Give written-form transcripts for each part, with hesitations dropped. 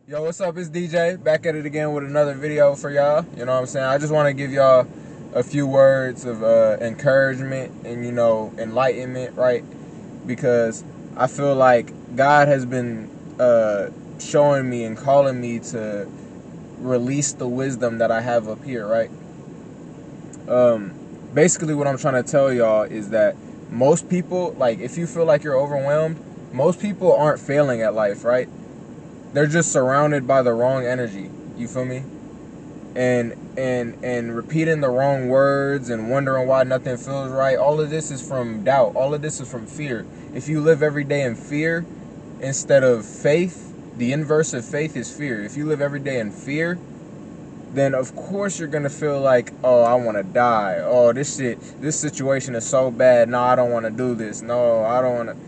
Yo, what's up? It's DJ back at it again with another video for y'all. You know what I'm saying? I just want to give y'all a few words of encouragement and, enlightenment, right? Because I feel like God has been showing me and calling me to release the wisdom that I have up here, right? Basically, what I'm trying to tell y'all is that most people, like, if you feel like you're overwhelmed, most people aren't failing at life, right? They're just surrounded by the wrong energy. You feel me? And repeating the wrong words and wondering why nothing feels right. All of this is from doubt. All of this is from fear. If you live every day in fear instead of faith, the inverse of faith is fear. If you live every day in fear, then of course you're gonna feel like, oh, I want to die. Oh, this situation is so bad. No, I don't want to do this. No, I don't want to.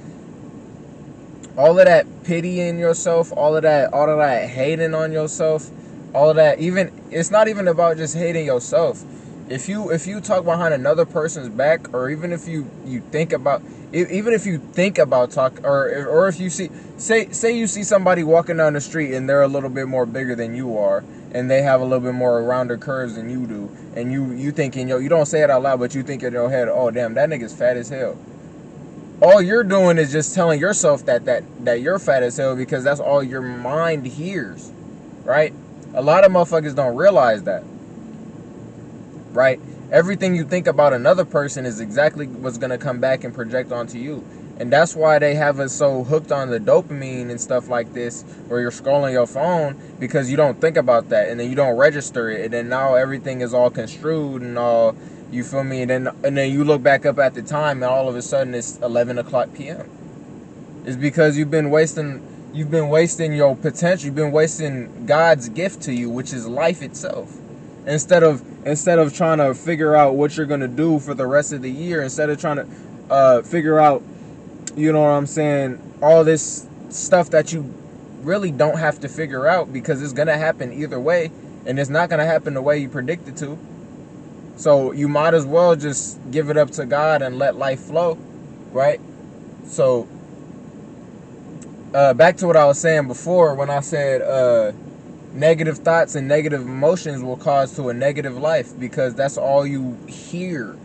All of that pitying yourself, all of that hating on yourself, all of that, even it's not even about just hating yourself. If you talk behind another person's back, or even if you think about, even if you think about talk, or if you see, say you see somebody walking down the street and they're a little bit more bigger than you are, and they have a little bit more rounder curves than you do, and you thinking, yo, you don't say it out loud, but you think in your head, oh damn, that nigga's fat as hell. All you're doing is just telling yourself that you're fat as hell, because that's all your mind hears, right? A lot of motherfuckers don't realize that, right? Everything you think about another person is exactly what's going to come back and project onto you. And that's why they have us so hooked on the dopamine and stuff like this, where you're scrolling your phone, because you don't think about that, and then you don't register it, and then now everything is all construed and all, you feel me? And then you look back up at the time, and all of a sudden it's 11 o'clock p.m. It's because you've been wasting your potential. You've been wasting God's gift to you, which is life itself. Instead of trying to figure out what you're gonna do for the rest of the year, instead of trying to figure out, you know what I'm saying, all this stuff that you really don't have to figure out, because it's gonna happen either way, and it's not gonna happen the way you predicted to. So you might as well just give it up to God and let life flow, right? So back to what I was saying before, when I said negative thoughts and negative emotions will cause to a negative life, because that's all you hear.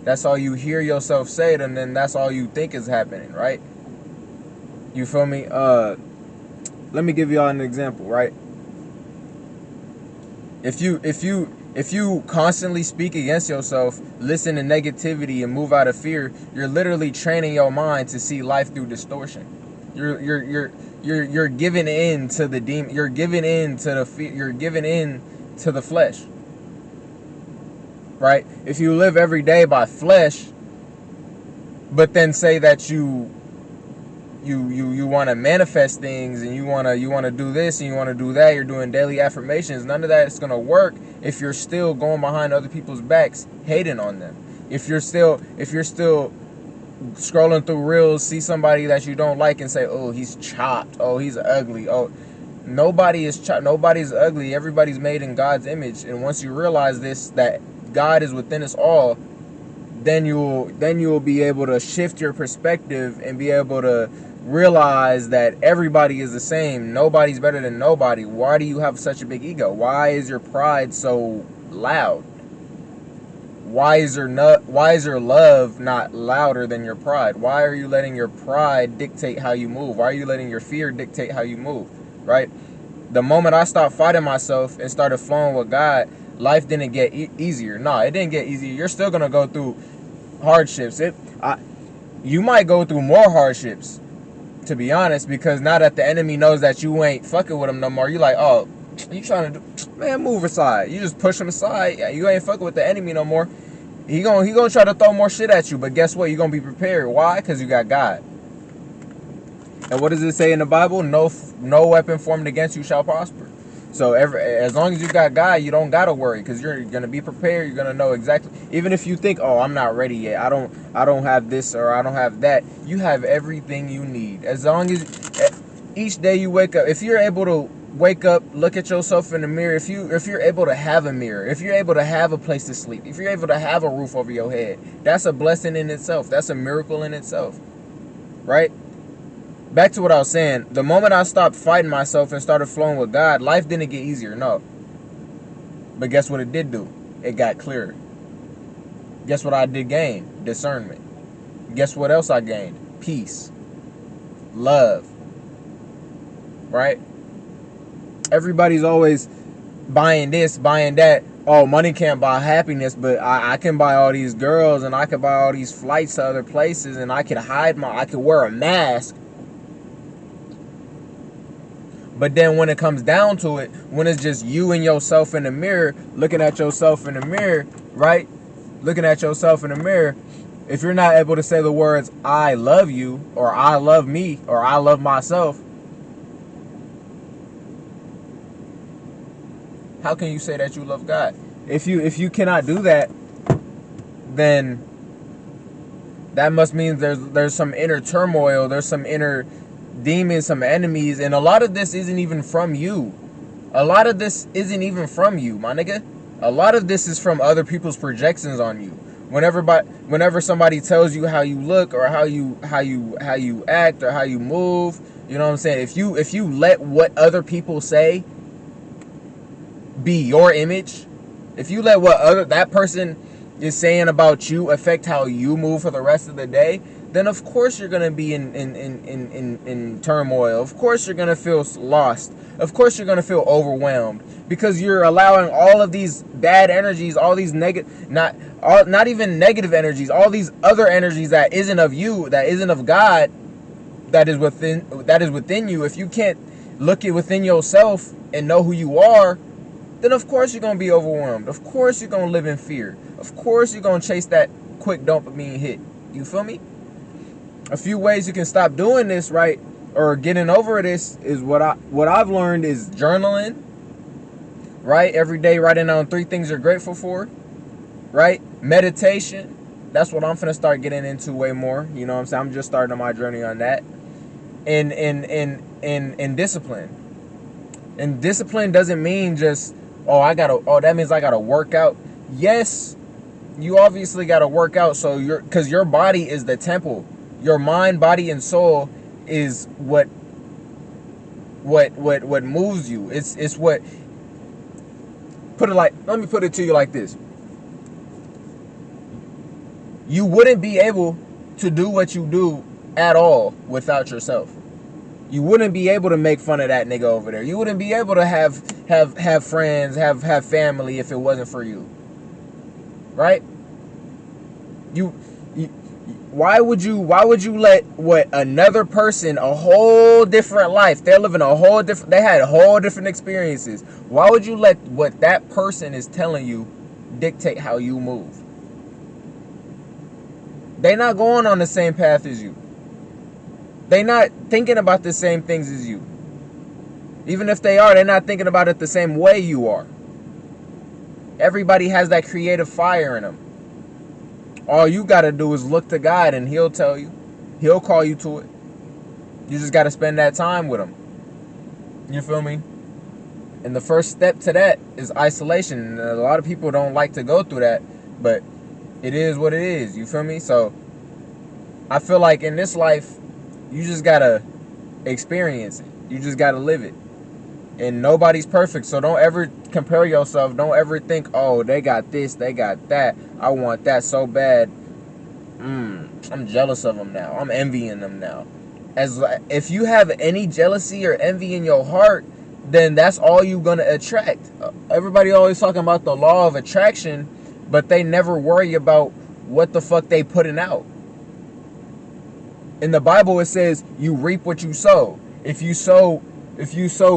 That's all you hear yourself say, and then that's all you think is happening, right? You feel me? Let me give y'all an example, right? If you constantly speak against yourself, listen to negativity, and move out of fear, you're literally training your mind to see life through distortion. You're giving in to the demon. You're giving in to the fear. You're giving in to the flesh, right? If you live every day by flesh, but then say that you want to manifest things, and you want to do this and you want to do that, you're doing daily affirmations, none of that is going to work if you're still going behind other people's backs hating on them. If you're still scrolling through reels, see somebody that you don't like and say, oh, he's chopped, oh, he's ugly. Oh, nobody is chopped, nobody's ugly. Everybody's made in God's image. And once you realize this, that God is within us all, then you'll be able to shift your perspective and be able to realize that everybody is the same. Nobody's better than nobody. Why do you have such a big ego? Why is your pride so loud? Why is your love not louder than your pride? Why are you letting your pride dictate how you move? Why are you letting your fear dictate how you move? Right? The moment I stopped fighting myself and started flowing with God, life didn't get easier. No, it didn't get easier. You're still gonna go through hardships. You might go through more hardships, to be honest, because now that the enemy knows that you ain't fucking with him no more, you like, oh, you trying to do, man, move aside. You just push him aside. You ain't fucking with the enemy no more. He gonna try to throw more shit at you, but guess what? You're gonna be prepared. Why? Because you got God. And what does it say in the Bible? No weapon formed against you shall prosper. So as long as you got God, you don't gotta worry, because you're gonna be prepared. You're gonna know exactly. Even if you think, oh, I'm not ready yet, I don't have this or I don't have that, you have everything you need. As long as each day you wake up, if you're able to wake up, look at yourself in the mirror, if you're able to have a mirror, if you're able to have a place to sleep, if you're able to have a roof over your head, that's a blessing in itself. That's a miracle in itself, right? back to what I was saying. The moment I stopped fighting myself and started flowing with God, life didn't get easier, no. But guess what it did do? It got clearer. Guess what I did gain? Discernment. Guess what else I gained? Peace. Love. Right? Everybody's always buying this, buying that. Oh, money can't buy happiness, but I can buy all these girls, and I can buy all these flights to other places, and I can I can wear a mask. But then when it comes down to it, when it's just you and yourself in the mirror, looking at yourself in the mirror, right? Looking at yourself in the mirror, if you're not able to say the words, I love you, or I love me, or I love myself, how can you say that you love God? If you cannot do that, then that must mean there's some inner turmoil, there's some inner demons, some enemies, and a lot of this isn't even from you. A lot of this isn't even from you, my nigga. A lot of this is from other people's projections on you. Whenever somebody tells you how you look, or how you act, or how you move, you know what I'm saying? If you let what other people say be your image, if you let what that person is saying about you affect how you move for the rest of the day, then of course you're gonna be in turmoil. Of course you're gonna feel lost. Of course you're gonna feel overwhelmed, because you're allowing all of these bad energies, all these not even negative energies, all these other energies that isn't of you, that isn't of God, that is within you. If you can't look it within yourself and know who you are, then of course you're going to be overwhelmed. Of course you're going to live in fear. Of course you're going to chase that quick dopamine hit. You feel me? A few ways you can stop doing this, right, or getting over this, is what I've learned is journaling, right? Every day writing down 3 things you're grateful for, right? Meditation. That's what I'm finna start getting into way more. You know what I'm saying? I'm just starting on my journey on that. And discipline. And discipline doesn't mean just, that means I gotta work out. Yes, you obviously gotta work out, because your body is the temple. Your mind, body, and soul is what moves you. It's what, let me put it to you like this. You wouldn't be able to do what you do at all without yourself. You wouldn't be able to make fun of that nigga over there. You wouldn't be able to have friends, have family if it wasn't for you. Right? Why would you let another person, a whole different life, they had whole different experiences. Why would you let what that person is telling you dictate how you move? They're not going on the same path as you. They're not thinking about the same things as you. Even if they are, they're not thinking about it the same way you are. Everybody has that creative fire in them. All you got to do is look to God, and He'll tell you. He'll call you to it. You just got to spend that time with Him. You feel me? And the first step to that is isolation. And a lot of people don't like to go through that, but it is what it is. You feel me? So I feel like in this life, you just got to experience it. You just got to live it. And nobody's perfect, so don't ever compare yourself. Don't ever think, oh, they got this, they got that. I want that so bad. I'm jealous of them now. I'm envying them now. If you have any jealousy or envy in your heart, then that's all you're going to attract. Everybody always talking about the law of attraction, but they never worry about what the fuck they putting out. In the Bible, it says you reap what you sow. If you sow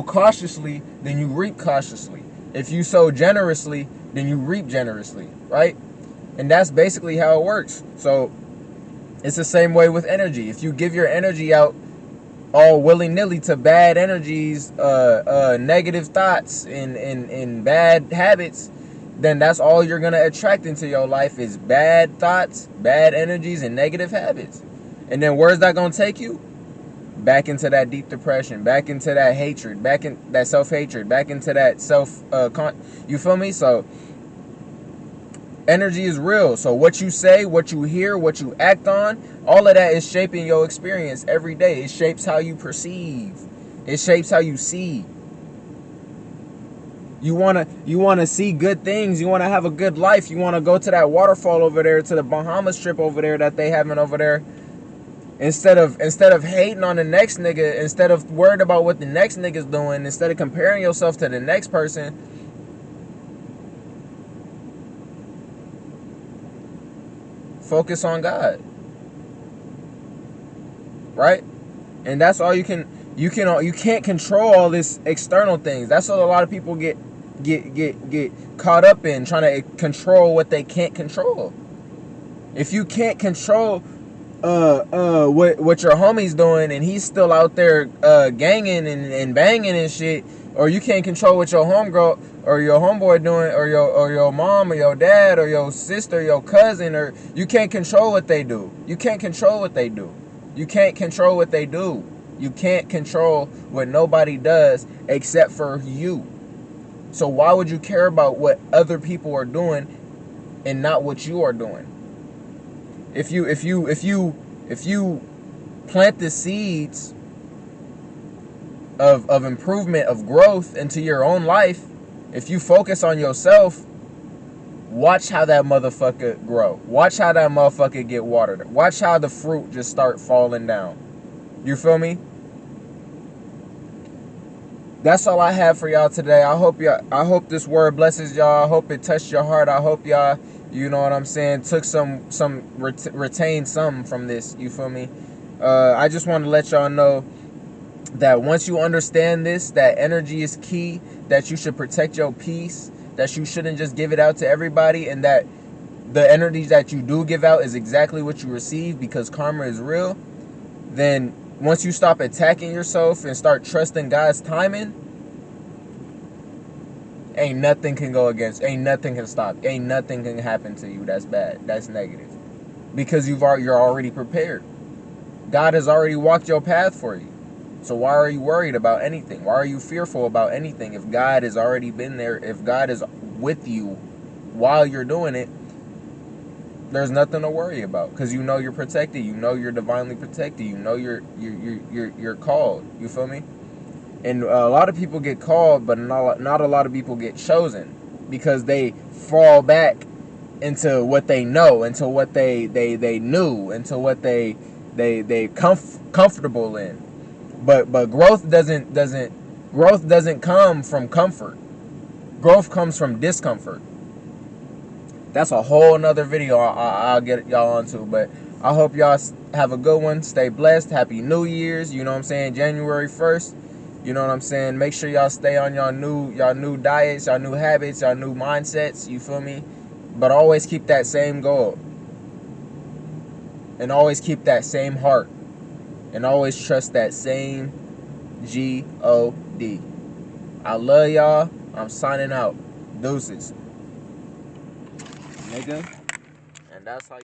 cautiously, then you reap cautiously. If you sow generously, then you reap generously, right? And that's basically how it works. So it's the same way with energy. If you give your energy out all willy-nilly to bad energies, negative thoughts, and bad habits, then that's all you're going to attract into your life is bad thoughts, bad energies, and negative habits. And then where's that going to take you? Back into that deep depression, back into that hatred, back in that self-hatred, back into that you feel me? So Energy is real. So what you say, what you hear, what you act on, all of that is shaping your experience every day. It shapes how you perceive. It shapes how you see. You wanna see good things. You wanna have a good life. You wanna go to that waterfall over there, to the Bahamas trip over there that they having over there. Instead of hating on the next nigga, instead of worried about what the next nigga's doing, instead of comparing yourself to the next person, focus on God. Right? And that's all you can't control all this external things. That's what a lot of people get caught up in, trying to control what they can't control. If you can't control what your homie's doing and he's still out there ganging and banging and shit, or you can't control what your homegirl or your homeboy doing, or your mom or your dad or your sister, your cousin, or you can't control what they do. You can't control what they do. You can't control what they do. You can't control what nobody does except for you. So why would you care about what other people are doing and not what you are doing? If you plant the seeds of improvement, of growth into your own life, if you focus on yourself, watch how that motherfucker grow. Watch how that motherfucker get watered. Watch how the fruit just start falling down. You feel me? That's all I have for y'all today. I hope this word blesses y'all. I hope it touched your heart. I hope y'all, you know what I'm saying, took retained some from this. You feel me? I just want to let y'all know that once you understand this, that energy is key, that you should protect your peace, that you shouldn't just give it out to everybody, and that the energy that you do give out is exactly what you receive, because karma is real. Then once you stop attacking yourself and start trusting God's timing, ain't nothing can go against, ain't nothing can stop, ain't nothing can happen to you that's bad, that's negative, because you're already prepared. God has already walked your path for you. So why are you worried about anything? Why are you fearful about anything? If God has already been there, if God is with you while you're doing it, there's nothing to worry about, because you know you're protected. You know you're divinely protected. You know you're called. You feel me? And a lot of people get called, but not a lot of people get chosen, because they fall back into what they know, into what they knew, into what they comfortable in. But growth doesn't come from comfort. Growth comes from discomfort. That's a whole nother video I'll get y'all onto. But I hope y'all have a good one. Stay blessed. Happy New Year's. You know what I'm saying? January 1st. You know what I'm saying? Make sure y'all stay on y'all new diets, y'all new habits, y'all new mindsets. You feel me? But always keep that same goal. And always keep that same heart. And always trust that same G-O-D. I love y'all. I'm signing out. Deuces. Nigga. And that's how